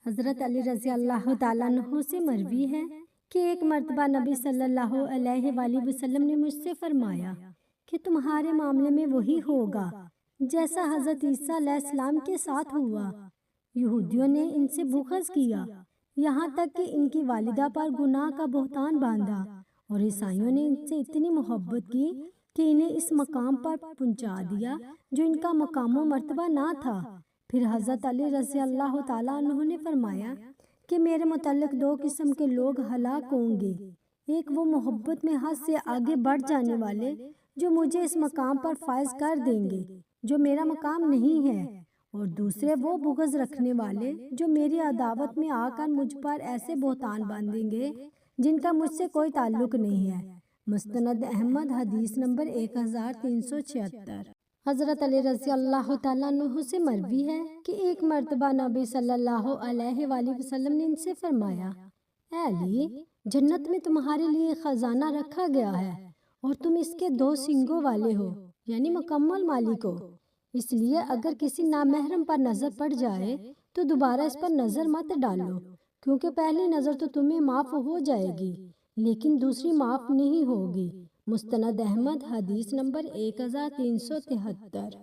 حضرت علی رضی اللہ تعالیٰ عنہ سے مروی ہے کہ ایک مرتبہ نبی صلی اللہ علیہ وآلہ وسلم نے مجھ سے فرمایا کہ تمہارے معاملے میں وہی ہوگا جیسا حضرت عیسیٰ علیہ السلام کے ساتھ ہوا۔ یہودیوں نے ان سے بغض کیا، یہاں تک کہ ان کی والدہ پر گناہ کا بہتان باندھا، اور عیسائیوں نے ان سے اتنی محبت کی کہ انہیں اس مقام پر پہنچا دیا جو ان کا مقام و مرتبہ نہ تھا۔ پھر حضرت علی رضی اللہ تعالیٰ عنہ نے فرمایا کہ میرے متعلق دو قسم کے لوگ ہلاک ہوں گے، ایک وہ محبت میں حد سے آگے بڑھ جانے والے جو مجھے اس مقام پر فائز کر دیں گے جو میرا مقام نہیں ہے، اور دوسرے وہ بغض رکھنے والے جو میری عداوت میں آ کر مجھ پر ایسے بہتان باندھیں گے جن کا مجھ سے کوئی تعلق نہیں ہے۔ مسند احمد، حدیث نمبر 1376۔ حضرت علی رضی اللہ تعالیٰ عنہ سے مروی ہے کہ ایک مرتبہ نبی صلی اللہ علیہ وآلہ وسلم نے ان سے فرمایا، اے علی، جنت میں تمہارے لیے خزانہ رکھا گیا ہے اور تم اس کے 2 سینگوں والے ہو، یعنی مکمل مالک ہو، اس لیے اگر کسی نامحرم پر نظر پڑ جائے تو دوبارہ اس پر نظر مت ڈالو، کیونکہ پہلی نظر تو تمہیں معاف ہو جائے گی لیکن دوسری معاف نہیں ہوگی۔ مستند احمد، حدیث نمبر 1373۔